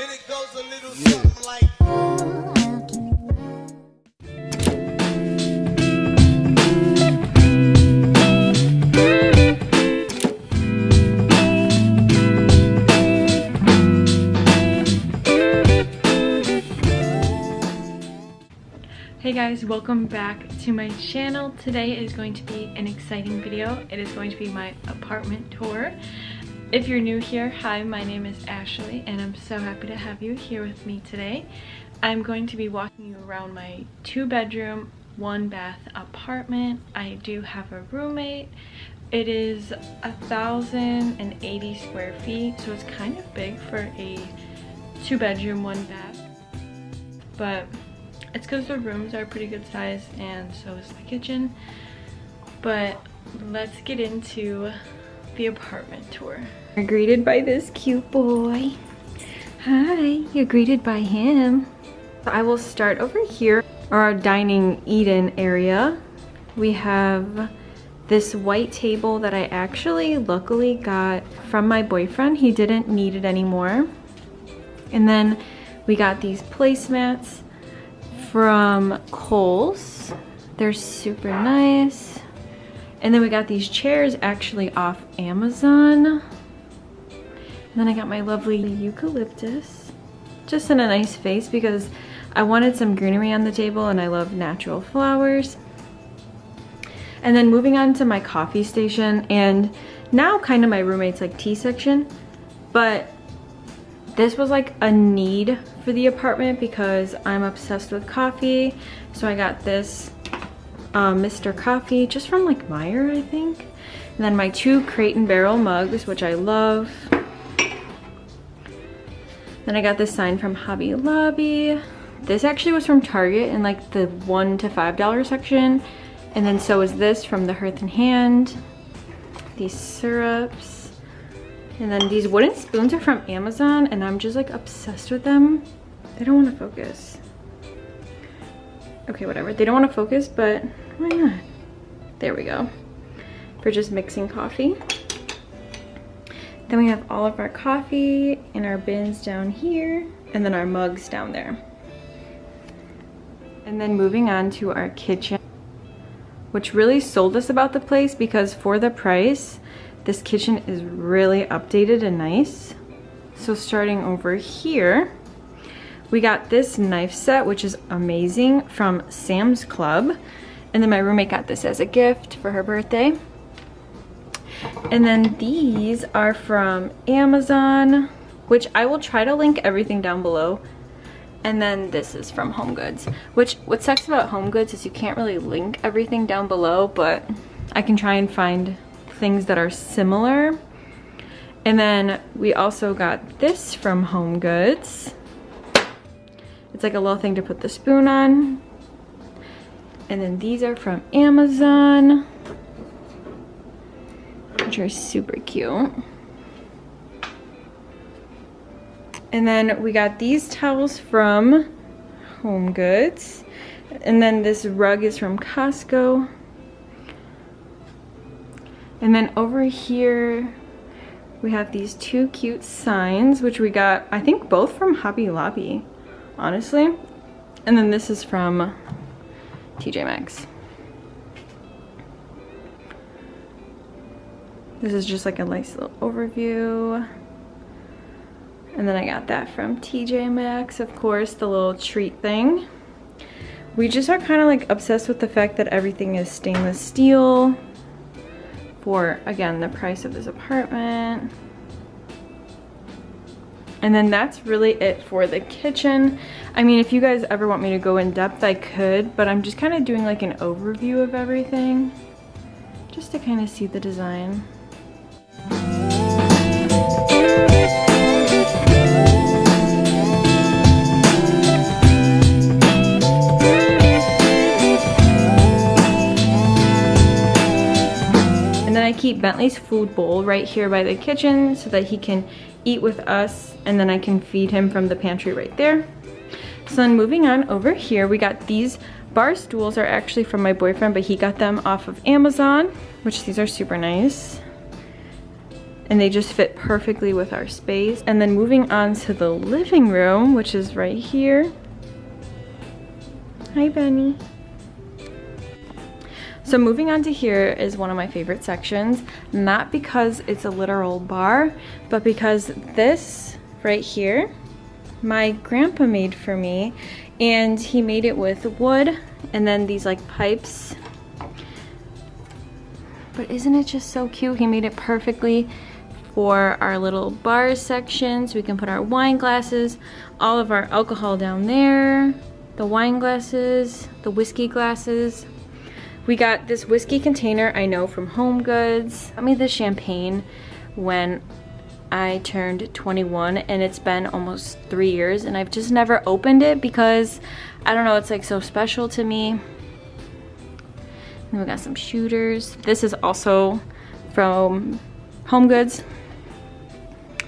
And it goes a little something like. Hey guys, welcome back to my channel. Today is going to be an exciting video. It is going to be my apartment tour. If you're new here, hi, my name is Ashley and I'm so happy to have you here with me today. I'm going to be walking you around my 2-bedroom, 1-bath apartment. I do have a roommate. It is 1,080 square feet, so it's kind of big for a 2-bedroom, 1-bath. But it's because the rooms are pretty good size and so is the kitchen. But let's get into the apartment tour. You're greeted by this cute boy. Hi, you're greeted by him. I will start over here, our dining eat-in area. We have this white table that I actually luckily got from my boyfriend. He didn't need it anymore. And then we got these placemats from Kohl's. They're super nice. And then we got these chairs actually off Amazon. And then I got my lovely eucalyptus, just in a nice vase because I wanted some greenery on the table and I love natural flowers. And then moving on to my coffee station, and now kind of my roommate's like tea section, but this was like a need for the apartment because I'm obsessed with coffee. So I got this Mr. Coffee just from like Meijer, I think. And then my 2 Crate and Barrel mugs, which I love. Then I got this sign from Hobby Lobby. This actually was from Target in like the $1 to $5 section. And then so is this from the Hearth and Hand. These syrups. And then these wooden spoons are from Amazon and I'm just like obsessed with them. They don't want to focus. Okay, whatever. They don't want to focus, but why not? There we go. For just mixing coffee. Then we have all of our coffee in our bins down here and then our mugs down there. And then moving on to our kitchen, which really sold us about the place because for the price, this kitchen is really updated and nice. So starting over here, we got this knife set, which is amazing, from Sam's Club. And then my roommate got this as a gift for her birthday. And then these are from Amazon, which I will try to link everything down below. And then this is from HomeGoods, which what sucks about HomeGoods is you can't really link everything down below, but I can try and find things that are similar. And then we also got this from HomeGoods. It's like a little thing to put the spoon on. And then these are from Amazon, which are super cute. And then we got these towels from HomeGoods. And then this rug is from Costco. And then over here, we have these 2 cute signs, which we got, I think, both from Hobby Lobby, honestly. And then this is from TJ Maxx. This is just like a nice little overview. And then I got that from TJ Maxx, of course, the little treat thing. We just are kind of like obsessed with the fact that everything is stainless steel for, again, the price of this apartment. And then that's really it for the kitchen. I mean, if you guys ever want me to go in depth, I could, but I'm just kind of doing like an overview of everything just to kind of see the design. I keep Bentley's food bowl right here by the kitchen so that he can eat with us, and then I can feed him from the pantry right there. So then moving on over here, we got these bar stools are actually from my boyfriend, but he got them off of Amazon, which these are super nice. and they just fit perfectly with our space. And then moving on to the living room, which is right here. Hi, Benny. So moving on to here is one of my favorite sections, not because it's a literal bar, but because this right here, my grandpa made for me, and he made it with wood and then these like pipes. But isn't it just so cute? He made it perfectly for our little bar section, so we can put our wine glasses, all of our alcohol down there, the wine glasses, the whiskey glasses. We got this whiskey container, I know, from HomeGoods. Got me the champagne when I turned 21, and it's been almost 3 years, and I've just never opened it because, I don't know, it's like so special to me. Then we got some shooters. This is also from HomeGoods.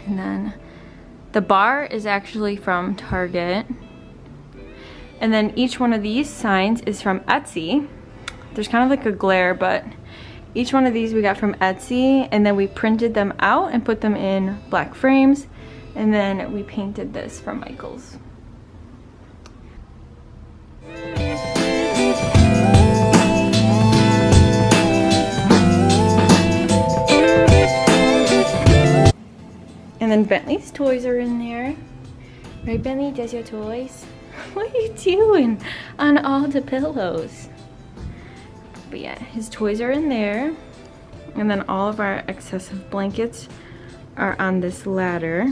And then the bar is actually from Target. And then each one of these signs is from Etsy. There's kind of like a glare, but each one of these we got from Etsy, and then we printed them out and put them in black frames, and then we painted this from Michael's. And then Bentley's toys are in there. Right, Bentley? There's your toys. What are you doing on all the pillows? But yeah, his toys are in there. And then all of our excessive blankets are on this ladder.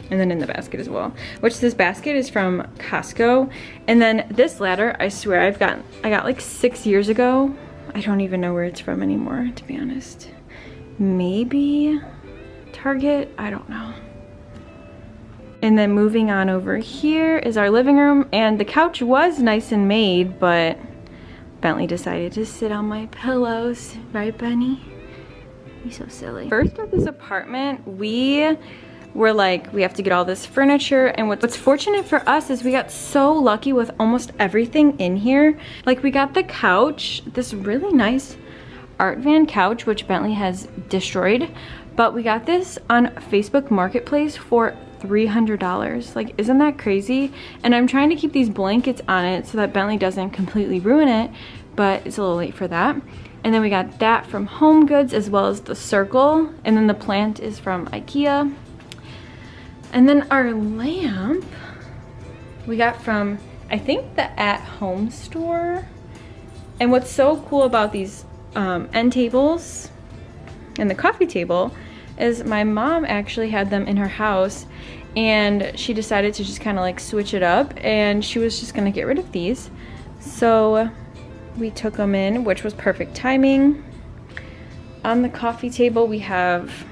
And then in the basket as well. Which this basket is from Costco. And then this ladder, I swear I got like 6 years ago. I don't even know where it's from anymore, to be honest. Maybe Target, I don't know. And then moving on over here is our living room, and the couch was nice and made, but Bentley decided to sit on my pillows. Right, Benny? You're so silly. First at this apartment, we were like, we have to get all this furniture, and what's fortunate for us is we got so lucky with almost everything in here. Like, we got the couch, this really nice art van couch, which Bentley has destroyed, but we got this on Facebook Marketplace for $300. Like, isn't that crazy? And I'm trying to keep these blankets on it so that Bentley doesn't completely ruin it, but it's a little late for that. And then we got that from HomeGoods, as well as the circle, and then the plant is from IKEA. And then our lamp we got from, I think, the At Home store. And what's so cool about these end tables and the coffee table is my mom actually had them in her house, and she decided to just kind of like switch it up, and she was just gonna get rid of these. So we took them in, which was perfect timing. On the coffee table we have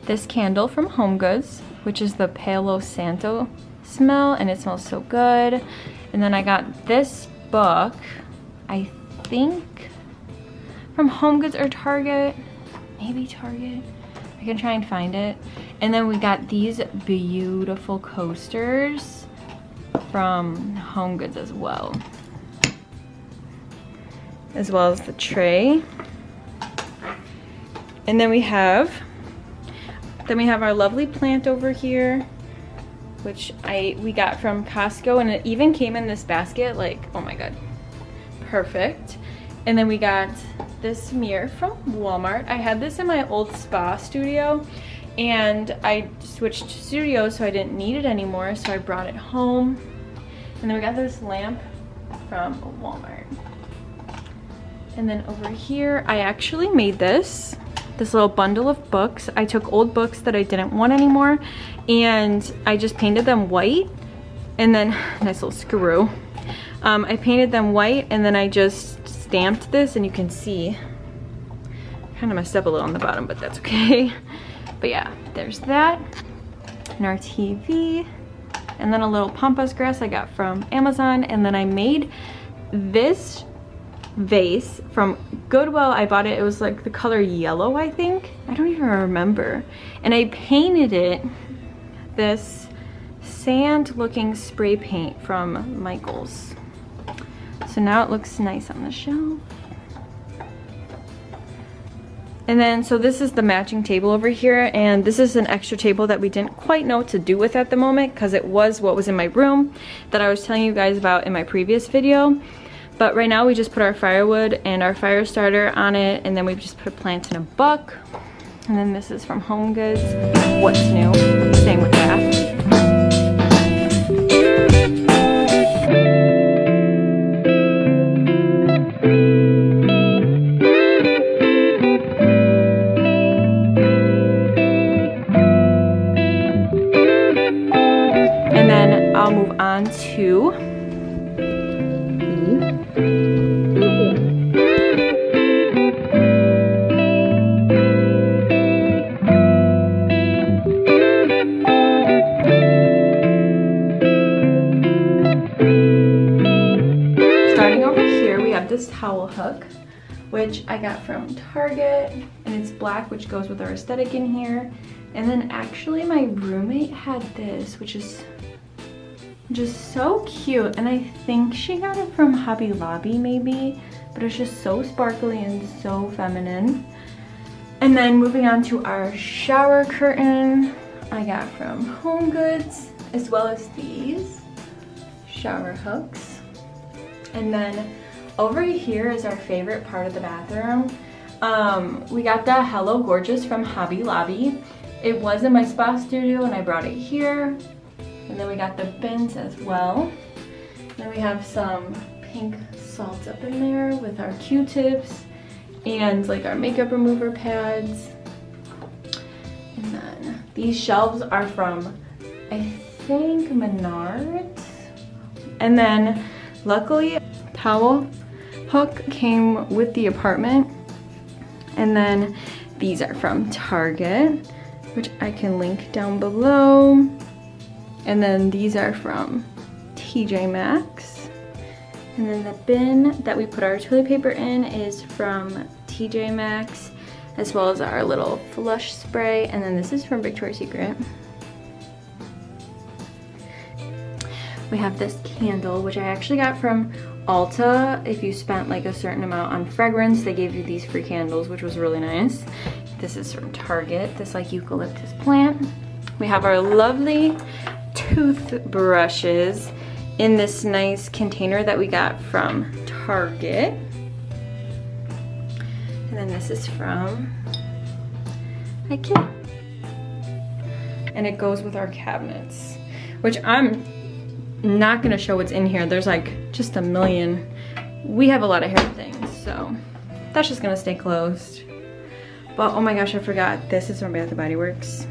this candle from HomeGoods, which is the Palo Santo smell, and it smells so good. And then I got this book, I think from HomeGoods or Target, maybe Target. I can try and find it. And then we got these beautiful coasters from HomeGoods as well as the tray. And then we have our lovely plant over here, which we got from Costco, and it even came in this basket. Like, oh my god, perfect. And then we got this mirror from Walmart. I had this in my old spa studio, and I switched studios, so I didn't need it anymore, so I brought it home. And then we got this lamp from Walmart. And then over here, I actually made this little bundle of books. I took old books that I didn't want anymore, and I just painted them white. And then, nice little screw. I painted them white, and then I just stamped this, and you can see, kind of messed up a little on the bottom, but that's okay. But yeah, there's that. And our TV. And then a little pampas grass I got from Amazon. And then I made this vase from Goodwill. I bought it, it was like the color yellow, I think. I don't even remember. And I painted it this sand looking spray paint from Michael's. So now it looks nice on the shelf. And then, so this is the matching table over here, and this is an extra table that we didn't quite know what to do with at the moment because it was what was in my room that I was telling you guys about in my previous video. But right now we just put our firewood and our fire starter on it, and then we just put plants in a buck. And then this is from HomeGoods. What's new? Same with that. And then I'll move on to starting over here. We have this towel hook, which I got from Target, and it's black, which goes with our aesthetic in here. And then actually my roommate had this, which is just so cute, and I think she got it from Hobby Lobby maybe, but it's just so sparkly and so feminine. And then moving on to our shower curtain, I got from HomeGoods, as well as these shower hooks. And then over here is our favorite part of the bathroom. We got the Hello Gorgeous from Hobby Lobby. It was in my spa studio and I brought it here. And then we got the bins as well. Then we have some pink salts up in there with our Q-tips and like our makeup remover pads. And then these shelves are from, I think, Menards. And then luckily, towel hook came with the apartment. And then these are from Target, which I can link down below. And then these are from TJ Maxx. And then the bin that we put our toilet paper in is from TJ Maxx, as well as our little flush spray. And then this is from Victoria's Secret. We have this candle, which I actually got from Ulta. If you spent like a certain amount on fragrance, they gave you these free candles, which was really nice. This is from Target, this like eucalyptus plant. We have our lovely toothbrushes in this nice container that we got from Target. And then this is from IKEA. And it goes with our cabinets, which I'm not gonna show what's in here. There's like just a million. We have a lot of hair things, so that's just gonna stay closed. But oh my gosh, I forgot. This is from Bath & Body Works.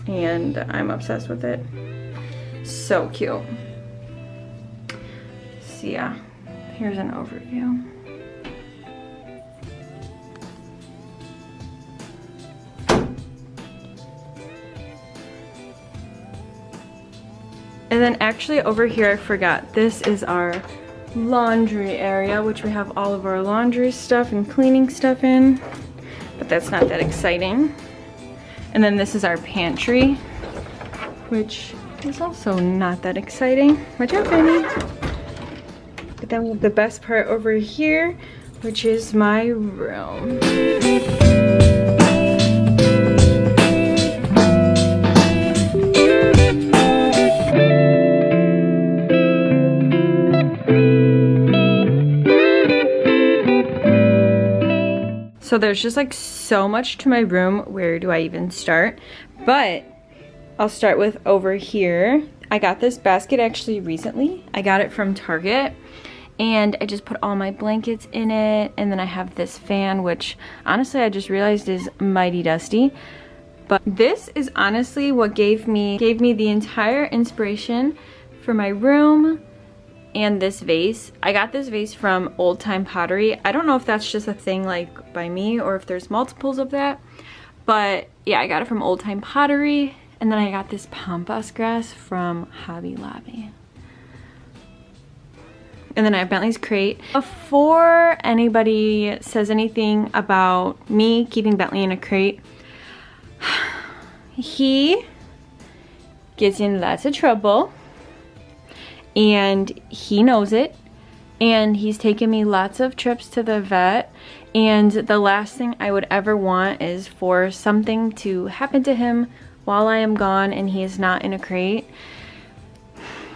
And I'm obsessed with it. So cute. So yeah, here's an overview. And then actually over here, I forgot, this is our laundry area, which we have all of our laundry stuff and cleaning stuff in, but that's not that exciting. And then this is our pantry, which is also not that exciting. Watch out, Benny. But then we have the best part over here, which is my room. So there's just like so much to my room. Where do I even start? But I'll start with over here. I got this basket actually recently. I got it from Target, and I just put all my blankets in it. And then I have this fan, which honestly I just realized is mighty dusty. But this is honestly what gave me the entire inspiration for my room. And this vase. I got this vase from Old Time Pottery. I don't know if that's just a thing like by me or if there's multiples of that. But yeah, I got it from Old Time Pottery. And then I got this pampas grass from Hobby Lobby. And then I have Bentley's crate. Before anybody says anything about me keeping Bentley in a crate, he gets in lots of trouble. And he knows it, and he's taken me lots of trips to the vet, And the last thing I would ever want is for something to happen to him while I am gone and he is not in a crate.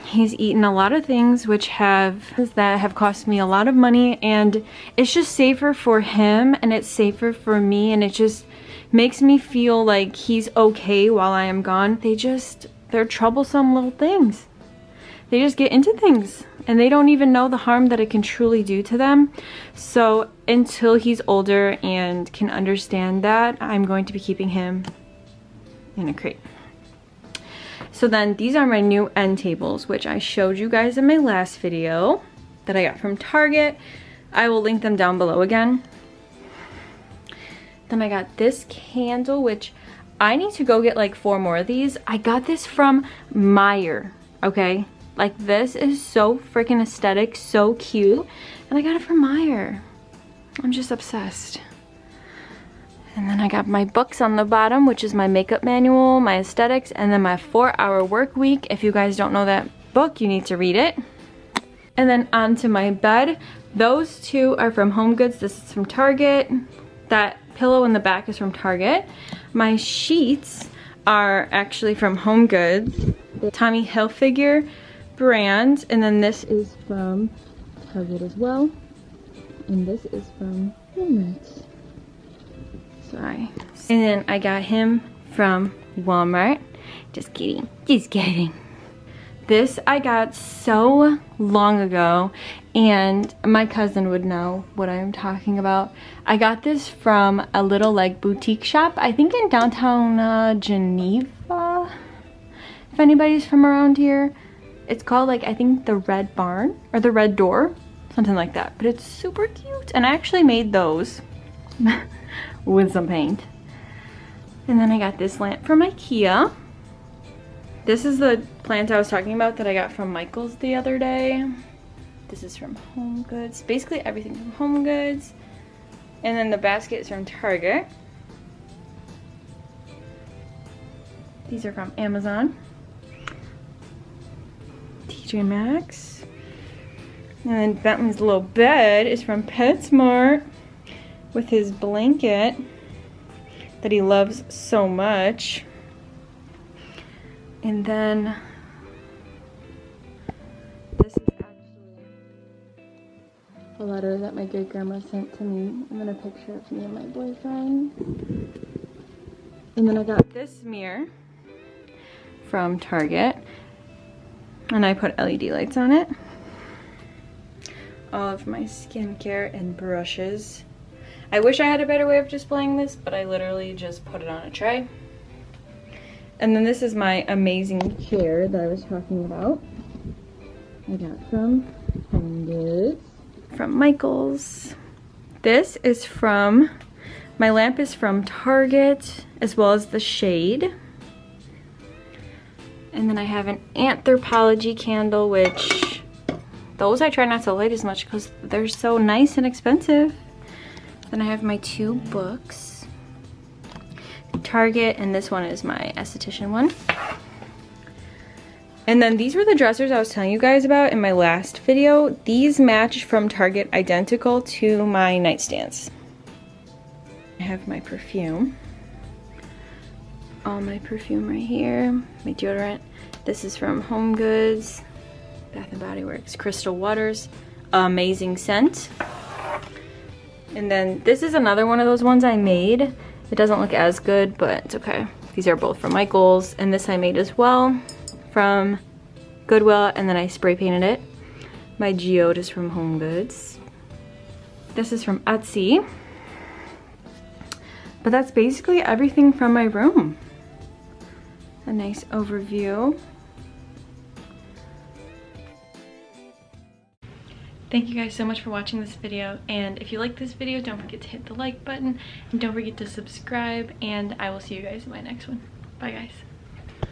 He's eaten a lot of things that have cost me a lot of money, and it's just safer for him and it's safer for me, and it just makes me feel like he's okay while I am gone. They're troublesome little things. They just get into things and they don't even know the harm that it can truly do to them. So until he's older and can understand that, I'm going to be keeping him in a crate. So then these are my new end tables, which I showed you guys in my last video that I got from Target. I will link them down below again. Then I got this candle, which I need to go get like 4 more of these. I got this from Meyer, okay? Like, this is so freaking aesthetic, so cute. And I got it from Meyer. I'm just obsessed. And then I got my books on the bottom, which is my makeup manual, my aesthetics, and then my 4-hour work week. If you guys don't know that book, you need to read it. And then onto my bed. Those 2 are from HomeGoods. This is from Target. That pillow in the back is from Target. My sheets are actually from HomeGoods, the Tommy Hilfiger brand. And then this is from Target as well. And this is from Walmart. Sorry. And then I got him from Walmart. Just kidding. Just kidding. This I got so long ago, and my cousin would know what I'm talking about. I got this from a little like boutique shop, I think in downtown Geneva, if anybody's from around here. It's called like, I think the Red Barn or the Red Door, something like that. But it's super cute, and I actually made those with some paint. And then I got this lamp from IKEA. This is the plant I was talking about that I got from Michael's the other day. This is from HomeGoods. Basically everything from HomeGoods. And then the basket is from Target. These are from Amazon. TJ Maxx. And then Bentley's little bed is from PetSmart with his blanket that he loves so much. And then this is actually a letter that my great grandma sent to me, and then a picture of me and my boyfriend. And then I got this mirror from Target, and I put LED lights on it. All of my skincare and brushes. I wish I had a better way of displaying this, but I literally just put it on a tray. And then this is my amazing chair that I was talking about. I got from HomeGoods. From Michael's. This is from, my lamp is from Target, as well as the shade. And then I have an Anthropology candle, which those I try not to light as much because they're so nice and expensive. Then I have my 2 books. Target, and this one is my esthetician one. And then these were the dressers I was telling you guys about in my last video. These match from Target, identical to my nightstands. I have my perfume. All my perfume right here. My deodorant. This is from HomeGoods, Bath & Body Works, Crystal Waters. Amazing scent. And then this is another one of those ones I made. It doesn't look as good, but it's okay. These are both from Michael's, and this I made as well from Goodwill, and then I spray painted it. My geode is from HomeGoods. This is from Etsy. But that's basically everything from my room. A nice overview. Thank you guys so much for watching this video, and if you like this video, don't forget to hit the like button, and don't forget to subscribe, and I will see you guys in my next one. Bye guys.